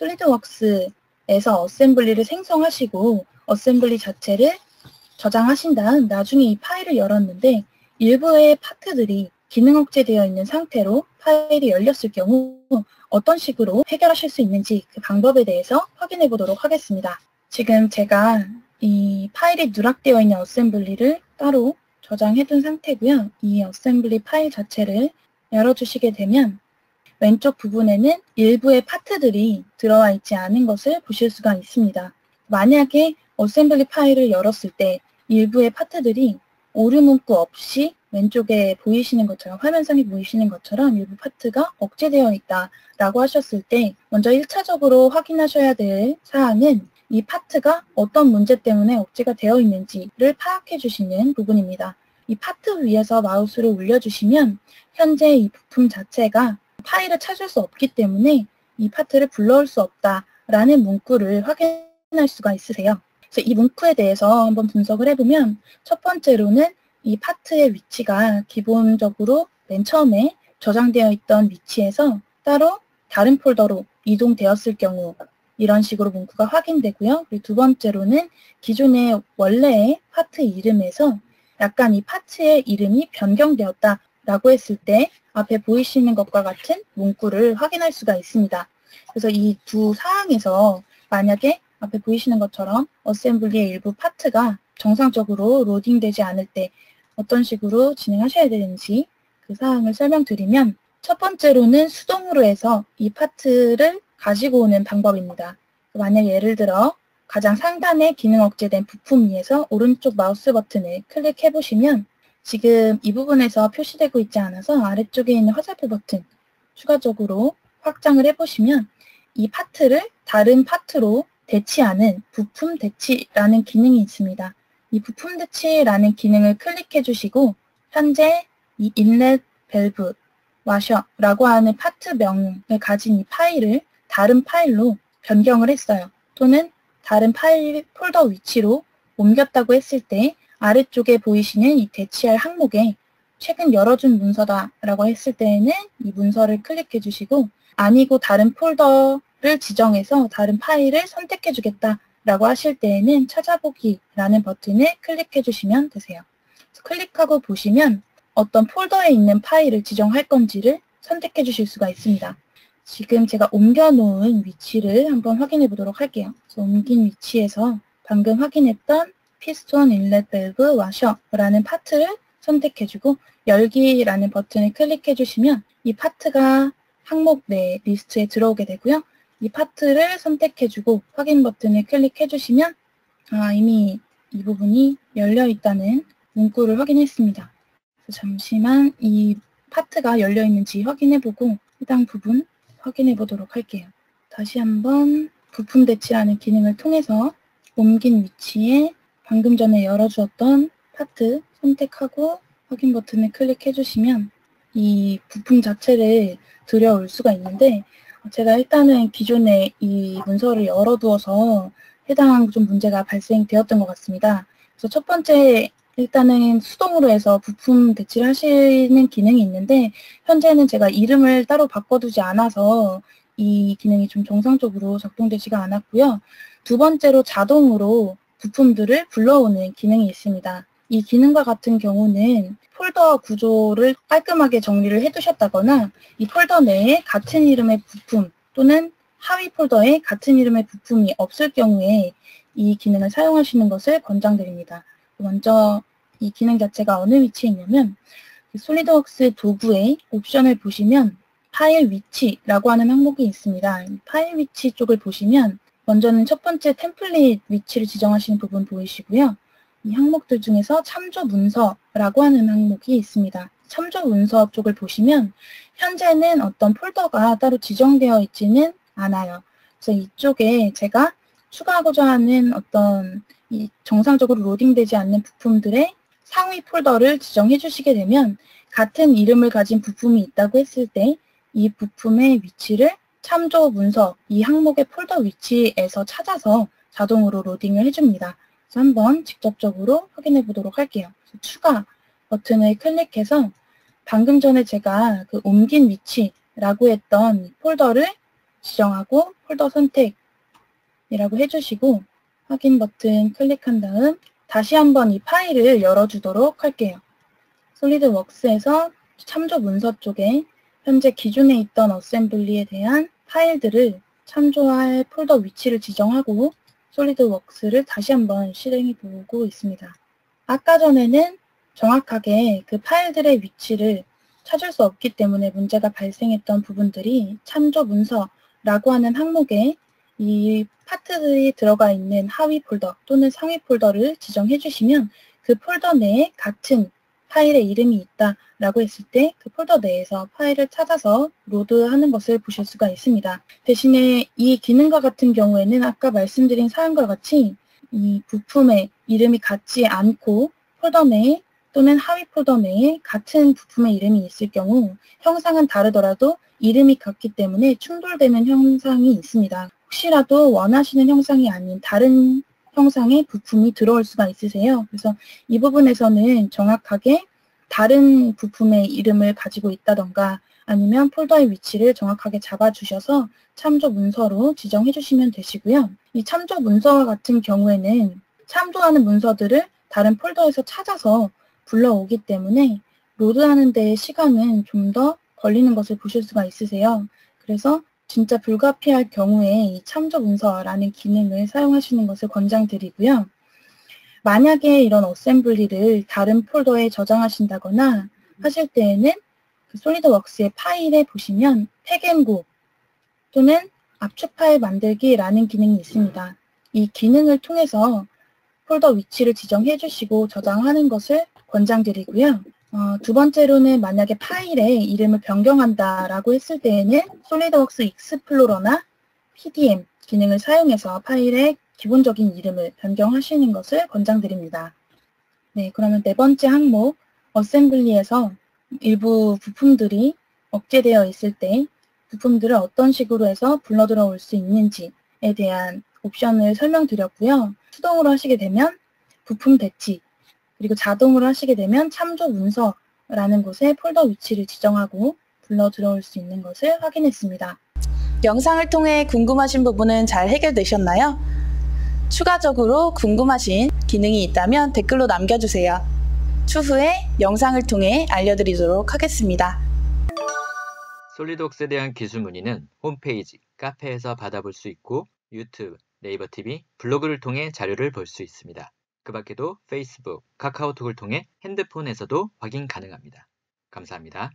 솔리드웍스에서 어셈블리를 생성하시고 어셈블리 자체를 저장하신 다음 나중에 이 파일을 열었는데 일부의 파트들이 기능 억제되어 있는 상태로 파일이 열렸을 경우 어떤 식으로 해결하실 수 있는지 그 방법에 대해서 확인해 보도록 하겠습니다. 지금 제가 이 파일이 누락되어 있는 어셈블리를 따로 저장해 둔 상태고요. 이 어셈블리 파일 자체를 열어주시게 되면 왼쪽 부분에는 일부의 파트들이 들어와 있지 않은 것을 보실 수가 있습니다. 만약에 어셈블리 파일을 열었을 때 일부의 파트들이 오류 문구 없이 왼쪽에 보이시는 것처럼 화면상에 보이시는 것처럼 일부 파트가 억제되어 있다라고 하셨을 때 먼저 1차적으로 확인하셔야 될 사항은 이 파트가 어떤 문제 때문에 억제가 되어 있는지를 파악해 주시는 부분입니다. 이 파트 위에서 마우스를 올려주시면 현재 이 부품 자체가 파일을 찾을 수 없기 때문에 이 파트를 불러올 수 없다라는 문구를 확인할 수가 있으세요. 그래서 이 문구에 대해서 한번 분석을 해보면 첫 번째로는 이 파트의 위치가 기본적으로 맨 처음에 저장되어 있던 위치에서 따로 다른 폴더로 이동되었을 경우 이런 식으로 문구가 확인되고요. 그리고 두 번째로는 기존의 원래의 파트 이름에서 약간 이 파트의 이름이 변경되었다라고 했을 때 앞에 보이시는 것과 같은 문구를 확인할 수가 있습니다. 그래서 이 두 사항에서 만약에 앞에 보이시는 것처럼 어셈블리의 일부 파트가 정상적으로 로딩되지 않을 때 어떤 식으로 진행하셔야 되는지 그 사항을 설명드리면 첫 번째로는 수동으로 해서 이 파트를 가지고 오는 방법입니다. 만약 예를 들어 가장 상단에 기능 억제된 부품 위에서 오른쪽 마우스 버튼을 클릭해 보시면 지금 이 부분에서 표시되고 있지 않아서 아래쪽에 있는 화살표 버튼 추가적으로 확장을 해보시면 이 파트를 다른 파트로 대치하는 부품 대치라는 기능이 있습니다. 이 부품 대치라는 기능을 클릭해 주시고 현재 이 인렛 밸브 와셔라고 하는 파트명을 가진 이 파일을 다른 파일로 변경을 했어요. 또는 다른 파일 폴더 위치로 옮겼다고 했을 때 아래쪽에 보이시는 이 대치할 항목에 최근 열어준 문서다라고 했을 때에는 이 문서를 클릭해 주시고 아니고 다른 폴더를 지정해서 다른 파일을 선택해 주겠다라고 하실 때에는 찾아보기라는 버튼을 클릭해 주시면 되세요. 그래서 클릭하고 보시면 어떤 폴더에 있는 파일을 지정할 건지를 선택해 주실 수가 있습니다. 지금 제가 옮겨놓은 위치를 한번 확인해 보도록 할게요. 그래서 옮긴 위치에서 방금 확인했던 피스톤 인렛 밸브 와셔라는 파트를 선택해주고 열기라는 버튼을 클릭해 주시면 이 파트가 항목 내 리스트에 들어오게 되고요. 이 파트를 선택해주고 확인 버튼을 클릭해 주시면 이미 이 부분이 열려 있다는 문구를 확인했습니다. 그래서 잠시만 이 파트가 열려 있는지 확인해보고 해당 부분 확인해 보도록 할게요. 다시 한번 부품 대치라는 기능을 통해서 옮긴 위치에 방금 전에 열어주었던 파트 선택하고 확인 버튼을 클릭해 주시면 이 부품 자체를 들여올 수가 있는데 제가 일단은 기존에 이 문서를 열어두어서 해당 좀 문제가 발생되었던 것 같습니다. 그래서 첫 번째 일단은 수동으로 해서 부품 대치를 하시는 기능이 있는데 현재는 제가 이름을 따로 바꿔두지 않아서 이 기능이 좀 정상적으로 작동되지가 않았고요. 두 번째로 자동으로 부품들을 불러오는 기능이 있습니다. 이 기능과 같은 경우는 폴더 구조를 깔끔하게 정리를 해두셨다거나 이 폴더 내에 같은 이름의 부품 또는 하위 폴더에 같은 이름의 부품이 없을 경우에 이 기능을 사용하시는 것을 권장드립니다. 먼저 이 기능 자체가 어느 위치에 있냐면 솔리드웍스 도구의 옵션을 보시면 파일 위치라고 하는 항목이 있습니다. 파일 위치 쪽을 보시면 먼저는 첫 번째 템플릿 위치를 지정하시는 부분 보이시고요. 이 항목들 중에서 참조 문서라고 하는 항목이 있습니다. 참조 문서 쪽을 보시면 현재는 어떤 폴더가 따로 지정되어 있지는 않아요. 그래서 이쪽에 제가 추가하고자 하는 어떤 이 정상적으로 로딩되지 않는 부품들의 상위 폴더를 지정해 주시게 되면 같은 이름을 가진 부품이 있다고 했을 때 이 부품의 위치를 참조 문서, 이 항목의 폴더 위치에서 찾아서 자동으로 로딩을 해줍니다. 그래서 한번 직접적으로 확인해 보도록 할게요. 추가 버튼을 클릭해서 방금 전에 제가 그 옮긴 위치라고 했던 폴더를 지정하고 폴더 선택이라고 해주시고 확인 버튼 클릭한 다음 다시 한번 이 파일을 열어주도록 할게요. 솔리드웍스에서 참조 문서 쪽에 현재 기존에 있던 어셈블리에 대한 파일들을 참조할 폴더 위치를 지정하고 솔리드웍스를 다시 한번 실행해 보고 있습니다. 아까 전에는 정확하게 그 파일들의 위치를 찾을 수 없기 때문에 문제가 발생했던 부분들이 참조 문서라고 하는 항목에 이 파트들이 들어가 있는 하위 폴더 또는 상위 폴더를 지정해 주시면 그 폴더 내에 같은 파일의 이름이 있다라고 했을 때 그 폴더 내에서 파일을 찾아서 로드하는 것을 보실 수가 있습니다. 대신에 이 기능과 같은 경우에는 아까 말씀드린 사항과 같이 이 부품의 이름이 같지 않고 폴더 내에 또는 하위 폴더 내에 같은 부품의 이름이 있을 경우 형상은 다르더라도 이름이 같기 때문에 충돌되는 형상이 있습니다. 혹시라도 원하시는 형상이 아닌 다른 형상의 부품이 들어올 수가 있으세요. 그래서 이 부분에서는 정확하게 다른 부품의 이름을 가지고 있다던가 아니면 폴더의 위치를 정확하게 잡아주셔서 참조 문서로 지정해 주시면 되시고요. 이 참조 문서와 같은 경우에는 참조하는 문서들을 다른 폴더에서 찾아서 불러오기 때문에 로드하는 데의 시간은 좀 더 걸리는 것을 보실 수가 있으세요. 그래서 진짜 불가피할 경우에 이 참조 문서라는 기능을 사용하시는 것을 권장드리고요. 만약에 이런 어셈블리를 다른 폴더에 저장하신다거나 하실 때에는 그 솔리드웍스의 파일에 보시면 팩앤고 또는 압축 파일 만들기라는 기능이 있습니다. 이 기능을 통해서 폴더 위치를 지정해 주시고 저장하는 것을 권장드리고요. 두 번째로는 만약에 파일의 이름을 변경한다라고 했을 때에는 솔리드웍스 익스플로러나 PDM 기능을 사용해서 파일의 기본적인 이름을 변경하시는 것을 권장드립니다. 네, 그러면 네 번째 항목, 어셈블리에서 일부 부품들이 억제되어 있을 때 부품들을 어떤 식으로 해서 불러 들어올 수 있는지에 대한 옵션을 설명드렸고요. 수동으로 하시게 되면 부품 배치, 그리고 자동으로 하시게 되면 참조 문서라는 곳에 폴더 위치를 지정하고 불러 들어올 수 있는 것을 확인했습니다. 영상을 통해 궁금하신 부분은 잘 해결되셨나요? 추가적으로 궁금하신 기능이 있다면 댓글로 남겨주세요. 추후에 영상을 통해 알려드리도록 하겠습니다. 솔리드웍스에 대한 기술 문의는 홈페이지, 카페에서 받아볼 수 있고 유튜브, 네이버 TV, 블로그를 통해 자료를 볼 수 있습니다. 그 밖에도 페이스북, 카카오톡을 통해 핸드폰에서도 확인 가능합니다. 감사합니다.